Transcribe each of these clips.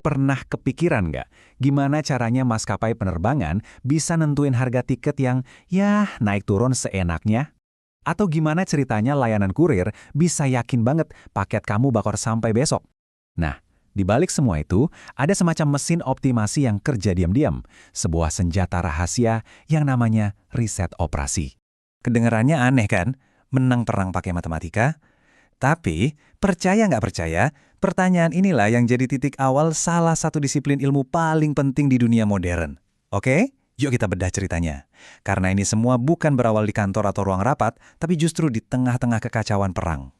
pernah kepikiran nggak gimana caranya maskapai penerbangan bisa nentuin harga tiket yang naik turun seenaknya? Atau gimana ceritanya layanan kurir bisa yakin banget paket kamu bakal sampai besok? Nah, di balik semua itu, ada semacam mesin optimasi yang kerja diam-diam, sebuah senjata rahasia yang namanya riset operasi. Kedengarannya aneh kan? Menang perang pakai matematika? Tapi, percaya nggak percaya, pertanyaan inilah yang jadi titik awal salah satu disiplin ilmu paling penting di dunia modern. Oke? Yuk kita bedah ceritanya. Karena ini semua bukan berawal di kantor atau ruang rapat, tapi justru di tengah-tengah kekacauan perang.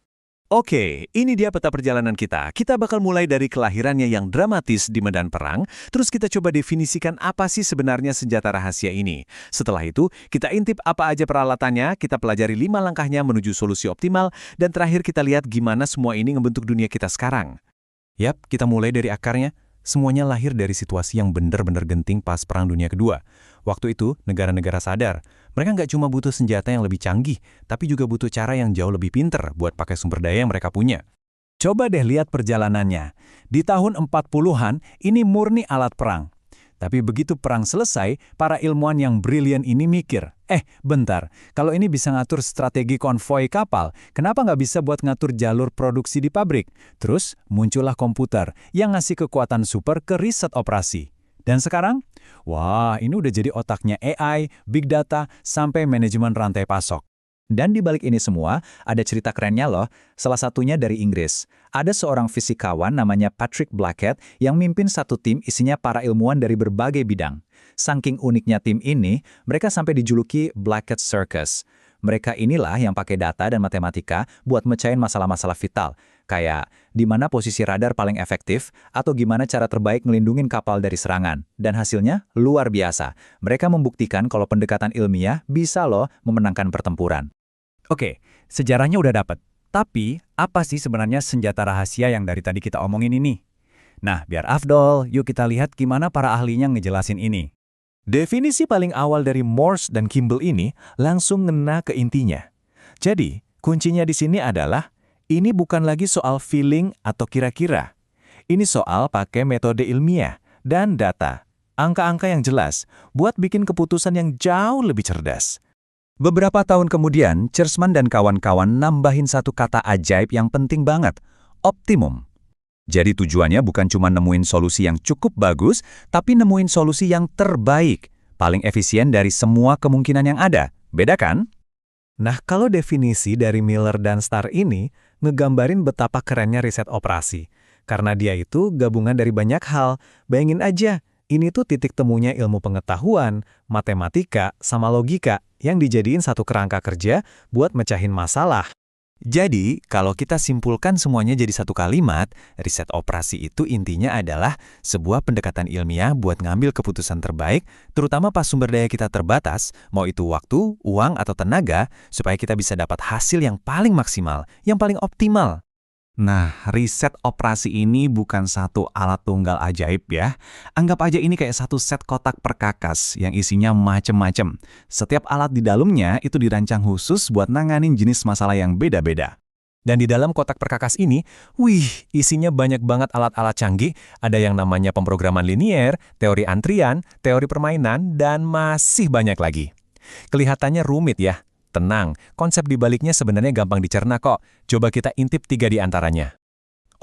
Oke, ini dia peta perjalanan kita. Kita bakal mulai dari kelahirannya yang dramatis di medan perang, terus kita coba definisikan apa sih sebenarnya senjata rahasia ini. Setelah itu, kita intip apa aja peralatannya, kita pelajari 5 langkahnya menuju solusi optimal, dan terakhir kita lihat gimana semua ini ngebentuk dunia kita sekarang. Yap, kita mulai dari akarnya. Semuanya lahir dari situasi yang benar-benar genting pas Perang Dunia Kedua. Waktu itu, negara-negara sadar, mereka nggak cuma butuh senjata yang lebih canggih, tapi juga butuh cara yang jauh lebih pinter buat pakai sumber daya yang mereka punya. Coba deh lihat perjalanannya. Di tahun 40-an, ini murni alat perang. Tapi begitu perang selesai, para ilmuwan yang brilian ini mikir, bentar, kalau ini bisa ngatur strategi konvoi kapal, kenapa nggak bisa buat ngatur jalur produksi di pabrik? Terus muncullah komputer yang ngasih kekuatan super ke riset operasi. Dan sekarang, wah ini udah jadi otaknya AI, big data, sampai manajemen rantai pasok. Dan di balik ini semua, ada cerita kerennya loh, salah satunya dari Inggris. Ada seorang fisikawan namanya Patrick Blackett yang mimpin satu tim isinya para ilmuwan dari berbagai bidang. Saking uniknya tim ini, mereka sampai dijuluki Blackett Circus. Mereka inilah yang pakai data dan matematika buat mecahin masalah-masalah vital, kayak di mana posisi radar paling efektif atau gimana cara terbaik ngelindungin kapal dari serangan. Dan hasilnya luar biasa. Mereka membuktikan kalau pendekatan ilmiah bisa loh memenangkan pertempuran. Oke, sejarahnya udah dapet. Tapi, apa sih sebenarnya senjata rahasia yang dari tadi kita omongin ini? Nah, biar afdol, yuk kita lihat gimana para ahlinya ngejelasin ini. Definisi paling awal dari Morse dan Kimball ini langsung ngena ke intinya. Jadi, kuncinya di sini adalah, ini bukan lagi soal feeling atau kira-kira. Ini soal pakai metode ilmiah dan data. Angka-angka yang jelas, buat bikin keputusan yang jauh lebih cerdas. Beberapa tahun kemudian, Chessman dan kawan-kawan nambahin satu kata ajaib yang penting banget, optimum. Jadi tujuannya bukan cuma nemuin solusi yang cukup bagus, tapi nemuin solusi yang terbaik, paling efisien dari semua kemungkinan yang ada. Beda kan? Nah, kalau definisi dari Miller dan Starr ini ngegambarin betapa kerennya riset operasi. Karena dia itu gabungan dari banyak hal. Bayangin aja, ini tuh titik temunya ilmu pengetahuan, matematika, sama logika yang dijadiin satu kerangka kerja buat mecahin masalah. Jadi, kalau kita simpulkan semuanya jadi satu kalimat, riset operasi itu intinya adalah sebuah pendekatan ilmiah buat ngambil keputusan terbaik, terutama pas sumber daya kita terbatas, mau itu waktu, uang, atau tenaga, supaya kita bisa dapat hasil yang paling maksimal, yang paling optimal. Nah, riset operasi ini bukan satu alat tunggal ajaib ya. Anggap aja ini kayak satu set kotak perkakas yang isinya macem-macem. Setiap alat di dalamnya itu dirancang khusus buat nanganin jenis masalah yang beda-beda. Dan di dalam kotak perkakas ini, isinya banyak banget alat-alat canggih. Ada yang namanya pemrograman linier, teori antrian, teori permainan, dan masih banyak lagi. Kelihatannya rumit ya. Tenang, konsep di baliknya sebenarnya gampang dicerna kok. Coba kita intip 3 di antaranya.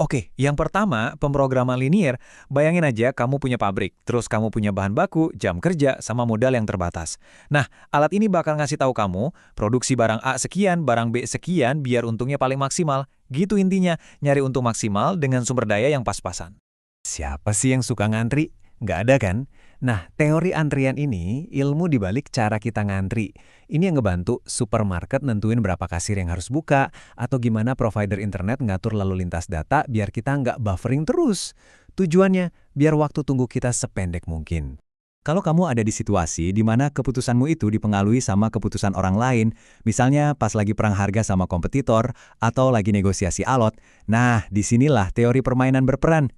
Oke, yang pertama, pemrograman linier. Bayangin aja kamu punya pabrik, terus kamu punya bahan baku, jam kerja, sama modal yang terbatas. Nah, alat ini bakal ngasih tahu kamu, produksi barang A sekian, barang B sekian, biar untungnya paling maksimal. Gitu intinya, nyari untung maksimal dengan sumber daya yang pas-pasan. Siapa sih yang suka ngantri? Nggak ada kan? Nah, teori antrian ini ilmu dibalik cara kita ngantri. Ini yang ngebantu supermarket nentuin berapa kasir yang harus buka, atau gimana provider internet ngatur lalu lintas data biar kita nggak buffering terus. Tujuannya, biar waktu tunggu kita sependek mungkin. Kalau kamu ada di situasi di mana keputusanmu itu dipengaruhi sama keputusan orang lain, misalnya pas lagi perang harga sama kompetitor, atau lagi negosiasi alot, nah disinilah teori permainan berperan.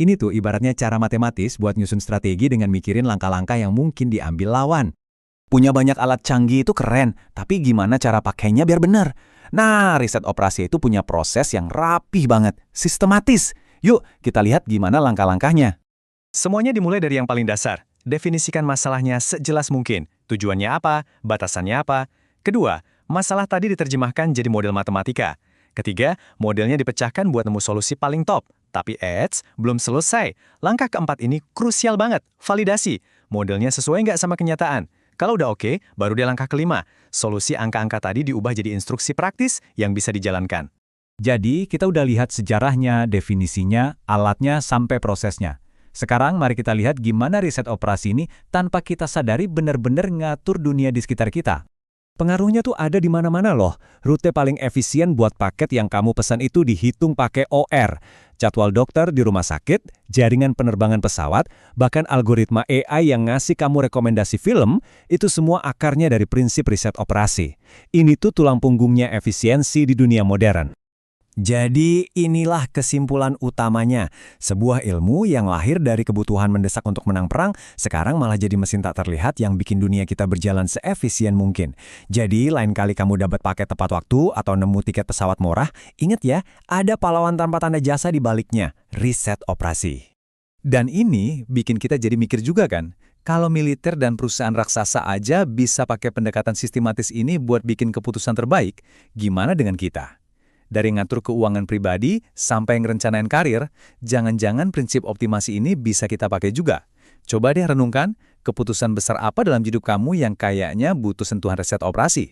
Ini tuh ibaratnya cara matematis buat nyusun strategi dengan mikirin langkah-langkah yang mungkin diambil lawan. Punya banyak alat canggih itu keren, tapi gimana cara pakainya biar benar? Nah, riset operasi itu punya proses yang rapih banget, sistematis. Yuk, kita lihat gimana langkah-langkahnya. Semuanya dimulai dari yang paling dasar. Definisikan masalahnya sejelas mungkin. Tujuannya apa? Batasannya apa? Kedua, masalah tadi diterjemahkan jadi model matematika. Ketiga, modelnya dipecahkan buat nemu solusi paling top. Tapi belum selesai. Langkah keempat ini krusial banget, validasi. Modelnya sesuai nggak sama kenyataan? Kalau udah oke, baru dia langkah kelima. Solusi angka-angka tadi diubah jadi instruksi praktis yang bisa dijalankan. Jadi, kita udah lihat sejarahnya, definisinya, alatnya, sampai prosesnya. Sekarang mari kita lihat gimana riset operasi ini tanpa kita sadari benar-benar ngatur dunia di sekitar kita. Pengaruhnya tuh ada di mana-mana loh. Rute paling efisien buat paket yang kamu pesan itu dihitung pakai OR. Jadwal dokter di rumah sakit, jaringan penerbangan pesawat, bahkan algoritma AI yang ngasih kamu rekomendasi film, itu semua akarnya dari prinsip riset operasi. Ini tuh tulang punggungnya efisiensi di dunia modern. Jadi inilah kesimpulan utamanya. Sebuah ilmu yang lahir dari kebutuhan mendesak untuk menang perang, sekarang malah jadi mesin tak terlihat yang bikin dunia kita berjalan seefisien mungkin. Jadi lain kali kamu dapat paket tepat waktu atau nemu tiket pesawat murah, ingat ya, ada pahlawan tanpa tanda jasa di baliknya, riset operasi. Dan ini bikin kita jadi mikir juga kan, kalau militer dan perusahaan raksasa aja bisa pakai pendekatan sistematis ini buat bikin keputusan terbaik, gimana dengan kita? Dari ngatur keuangan pribadi sampai ngerencanain karir, jangan-jangan prinsip optimasi ini bisa kita pakai juga. Coba deh renungkan, keputusan besar apa dalam hidup kamu yang kayaknya butuh sentuhan riset operasi?